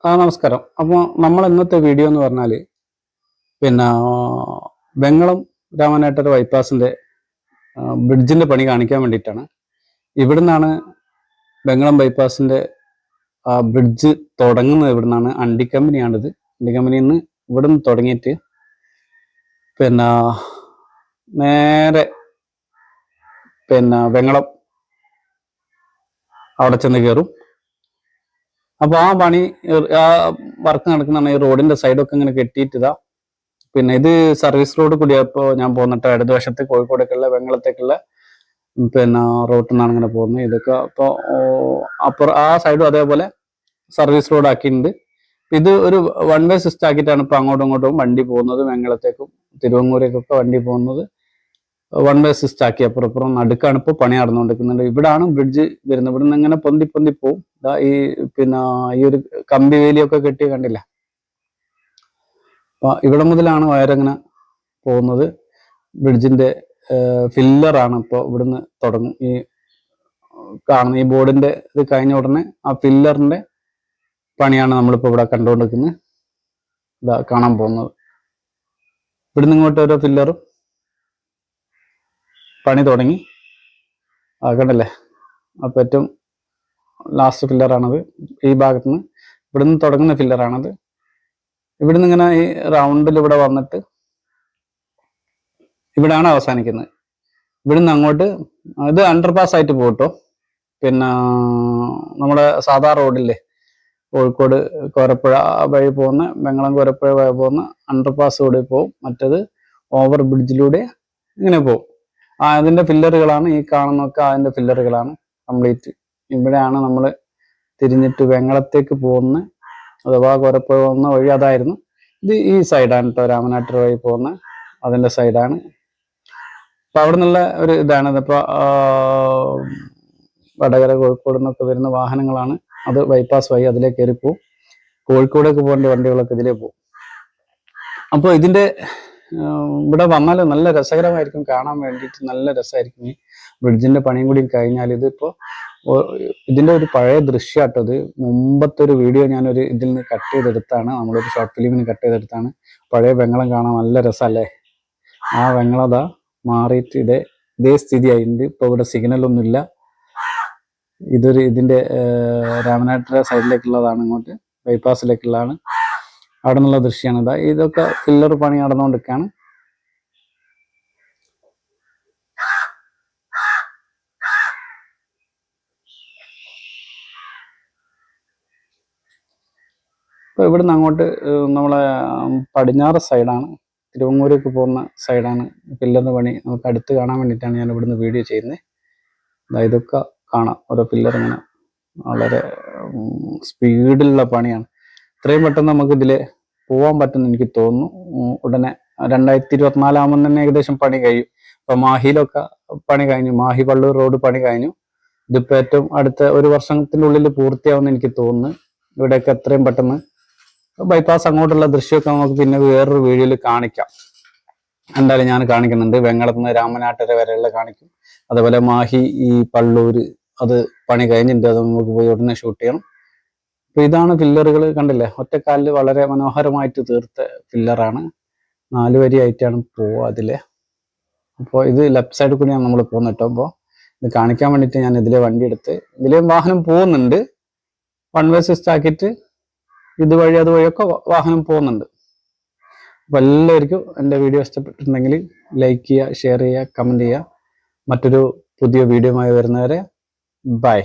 നമസ്കാരം. അപ്പോൾ നമ്മൾ ഇന്നത്തെ വീഡിയോ എന്ന് പറഞ്ഞാൽ പിന്നെ വെങ്ങളം രാമനാട്ടുകര ബൈപ്പാസിന്റെ ബ്രിഡ്ജിന്റെ പണി കാണിക്കാൻ വേണ്ടിയിട്ടാണ്. ഇവിടുന്നാണ് വെങ്ങളം ബൈപ്പാസിന്റെ ബ്രിഡ്ജ് തുടങ്ങുന്നത്. ഇവിടുന്നാണ്. അണ്ടി കമ്പനിയാണിത്. അണ്ടി കമ്പനിയിൽ നിന്ന് ഇവിടുന്ന് തുടങ്ങിയിട്ട് പിന്നെ നേരെ വെങ്ങളം അവിടെ ചെന്ന് കയറും. അപ്പോൾ ആ പണി വർക്ക് നടക്കുന്നതാണ്. ഈ റോഡിന്റെ സൈഡൊക്കെ ഇങ്ങനെ കെട്ടിയിട്ടിതാ. പിന്നെ ഇത് സർവീസ് റോഡ് കൂടിയപ്പോൾ ഞാൻ പോന്നിട്ട് ഇടതുവശത്ത് കോഴിക്കോടേക്കുള്ള വെങ്ങളത്തേക്കുള്ള റോട്ടിൽ നിന്നാണ് ഇങ്ങനെ പോകുന്നത്. ഇതൊക്കെ അപ്പോൾ അപ്പുറം ആ സൈഡും അതേപോലെ സർവീസ് റോഡ് ആക്കിയിട്ടുണ്ട്. ഇത് ഒരു വൺ വേ സിസ്റ്റം ആക്കിയിട്ടാണ് ഇപ്പൊ അങ്ങോട്ടും ഇങ്ങോട്ടും വണ്ടി പോകുന്നത്. വെങ്ങളത്തേക്കും തിരുവങ്ങൂരേക്കൊക്കെ വണ്ടി പോകുന്നത് വൺ വേ സിസ്റ്റം ആക്കി. അപ്പുറം നടുക്കാണ് ഇപ്പോൾ പണി നടന്നുകൊണ്ടിരിക്കുന്നുണ്ട്. ഇവിടാണ് ബ്രിഡ്ജ് വരുന്നത്. ഇവിടെ നിന്ന് ഇങ്ങനെ പൊന്തി പോവും. ഈ ഈ ഒരു കമ്പി വേലിയൊക്കെ കെട്ടി കണ്ടില്ല. അപ്പൊ ഇവിടെ മുതലാണ് വയറിങ്ങനെ പോകുന്നത്. ബ്രിഡ്ജിന്റെ ഫില്ലറാണ് ഇപ്പോൾ ഇവിടുന്ന് തുടങ്ങും. ഈ കാണുന്ന ഈ ബോർഡിന്റെ ഇത് കഴിഞ്ഞ ഉടനെ ആ ഫില്ലറിന്റെ പണിയാണ് നമ്മളിപ്പോൾ ഇവിടെ കണ്ടുകൊണ്ടിരിക്കുന്നത്. ഇതാ കാണാൻ പോകുന്നത്. ഇവിടുന്ന് ഇങ്ങോട്ട് ഓരോ ഫില്ലറും പണി തുടങ്ങി. കണ്ടല്ലേ, അപ്പം ഏറ്റവും ലാസ്റ്റ് ഫില്ലറാണത്. ഈ ഭാഗത്തുനിന്ന് ഇവിടുന്ന് തുടങ്ങുന്ന ഫില്ലറാണത്. ഇവിടുന്ന് ഇങ്ങനെ ഈ റൗണ്ടിൽ ഇവിടെ വന്നിട്ട് ഇവിടെയാണ് അവസാനിക്കുന്നത്. ഇവിടുന്ന് അങ്ങോട്ട് ഇത് അണ്ടർപാസ് ആയിട്ട് പോകട്ടോ. നമ്മുടെ സാധാ റോഡില്ലേ, കോഴിക്കോട് കോരപ്പുഴ വഴി പോകുന്ന വെങ്ങളം കോരപ്പുഴ വഴി പോകുന്ന അണ്ടർപാസ് കൂടെ പോകും. മറ്റത് ഓവർ ബ്രിഡ്ജിലൂടെ ഇങ്ങനെ പോകും. അതിന്റെ ഫില്ലറുകളാണ് ഈ കാണുന്നൊക്കെ. അതിന്റെ ഫില്ലറുകളാണ് കംപ്ലീറ്റ്. ഇവിടെയാണ് നമ്മൾ തിരിഞ്ഞിട്ട് വെങ്ങളത്തേക്ക് പോകുന്ന അഥവാ കോരപ്പുഴ പോകുന്ന വഴി അതായിരുന്നു. ഇത് ഈ സൈഡാണ് കേട്ടോ, രാമനാട്ടുകര വഴി പോകുന്ന അതിന്റെ സൈഡാണ്. അപ്പൊ അവിടെ നിന്നുള്ള ഒരു ഇതാണ്. ഇതിപ്പോ വടകര കോഴിക്കോട് നിന്നൊക്കെ വരുന്ന വാഹനങ്ങളാണ്. അത് ബൈപ്പാസ് വഴി അതിലേക്ക് കയറി പോവും. കോഴിക്കോടേക്ക് പോകേണ്ട വണ്ടികളൊക്കെ ഇതിലേ പോകും. അപ്പോൾ ഇതിന്റെ ഇവിടെ വന്നാൽ നല്ല രസകരമായിരിക്കും, കാണാൻ വേണ്ടിയിട്ട് നല്ല രസമായിരിക്കും. ഈ ബ്രിഡ്ജിന്റെ പണിയും കൂടി കഴിഞ്ഞാൽ ഇതിപ്പോ ഇതിന്റെ ഒരു പഴയ ദൃശ്യമാട്ടോ. ഇത് മുമ്പത്തെ ഒരു വീഡിയോ ഞാനൊരു ഇതിൽ നിന്ന് കട്ട് ചെയ്തെടുത്താണ്. നമ്മളൊരു ഷോർട്ട് ഫിലിമിന് കട്ട് ചെയ്തെടുത്താണ്. പഴയ വെങ്ങളം കാണാൻ നല്ല രസമല്ലേ. ആ വെങ്ങളതാ മാറിയിട്ട് ഇതേ സ്ഥിതിയായിട്ടുണ്ട്. ഇപ്പൊ ഇവിടെ സിഗ്നലൊന്നുമില്ല. ഇതിന്റെ രാമനാട്ടുകര സൈഡിലേക്കുള്ളതാണ്, ഇങ്ങോട്ട് ബൈപ്പാസിലേക്കുള്ളതാണ്. അവിടെ നിന്നുള്ള ദൃശ്യമാണ് ഇതാ. ഇതൊക്കെ ഫില്ലർ പണി നടന്നുകൊണ്ടിരിക്കുകയാണ്. ഇപ്പൊ ഇവിടുന്ന് അങ്ങോട്ട് നമ്മളെ പടിഞ്ഞാറ് സൈഡാണ്, തിരുവങ്ങൂരേക്ക് പോകുന്ന സൈഡാണ് പില്ലറിന് പണി. നമുക്ക് അടുത്ത് കാണാൻ വേണ്ടിയിട്ടാണ് ഞാൻ ഇവിടുന്ന് വീഡിയോ ചെയ്യുന്നത്. ഇതൊക്കെ കാണാം. ഓരോ പില്ലർ ഇങ്ങനെ വളരെ സ്പീഡിലുള്ള പണിയാണ്. ഇത്രയും പെട്ടെന്ന് നമുക്ക് ഇതില് പോകാൻ പറ്റുമെന്ന് എനിക്ക് തോന്നുന്നു. ഉടനെ 2024 ആകുമ്പോൾ തന്നെ ഏകദേശം പണി കഴിയും. ഇപ്പൊ മാഹിയിലൊക്കെ പണി കഴിഞ്ഞു. മാഹി പള്ളൂർ റോഡ് പണി കഴിഞ്ഞു. ഇതിപ്പോ ഏറ്റവും അടുത്ത ഒരു വർഷത്തിനുള്ളിൽ പൂർത്തിയാവുമെന്ന് എനിക്ക് തോന്നുന്നു. ഇവിടെയൊക്കെ എത്രയും പെട്ടെന്ന് ബൈപ്പാസ് അങ്ങോട്ടുള്ള ദൃശ്യമൊക്കെ നമുക്ക് പിന്നെ വേറൊരു വീഡിയോയിൽ കാണിക്കാം. എന്തായാലും ഞാൻ കാണിക്കുന്നുണ്ട്. വെങ്ങളത്ത് നിന്ന് രാമനാട്ടുകര വരെയുള്ള കാണിക്കും. അതുപോലെ മാഹി ഈ പള്ളൂര് അത് പണി കഴിഞ്ഞിട്ടുണ്ട്. അത് നമുക്ക് പോയി ഉടനെ ഷൂട്ട് ചെയ്യണം. അപ്പൊ ഇതാണ് ഫില്ലറുകൾ. കണ്ടില്ലേ, ഒറ്റക്കാലിൽ വളരെ മനോഹരമായിട്ട് തീർത്ത ഫില്ലറാണ്. 4 വരിയായിട്ടാണ് പോവുക അതിലെ. അപ്പോൾ ഇത് ലെഫ്റ്റ് സൈഡിൽ കൂടിയാണ് നമ്മൾ പോകുന്നത് കേട്ടോ. അപ്പോൾ ഇത് കാണിക്കാൻ വേണ്ടിയിട്ട് ഞാൻ ഇതിലെ വണ്ടി എടുത്ത്, ഇതിലേയും വാഹനം പോകുന്നുണ്ട്. വൺ വേ സിസ്റ്റം ആക്കിയിട്ട് ഇതുവഴി അതുവഴിയൊക്കെ വാഹനം പോകുന്നുണ്ട്. അപ്പോൾ എല്ലാവർക്കും എൻ്റെ വീഡിയോ ഇഷ്ടപ്പെട്ടിട്ടുണ്ടെങ്കിൽ ലൈക്ക് ചെയ്യുക, ഷെയർ ചെയ്യുക, കമൻറ്റ് ചെയ്യുക. മറ്റൊരു പുതിയ വീഡിയോയുമായി വരുന്നവരെ ബൈ.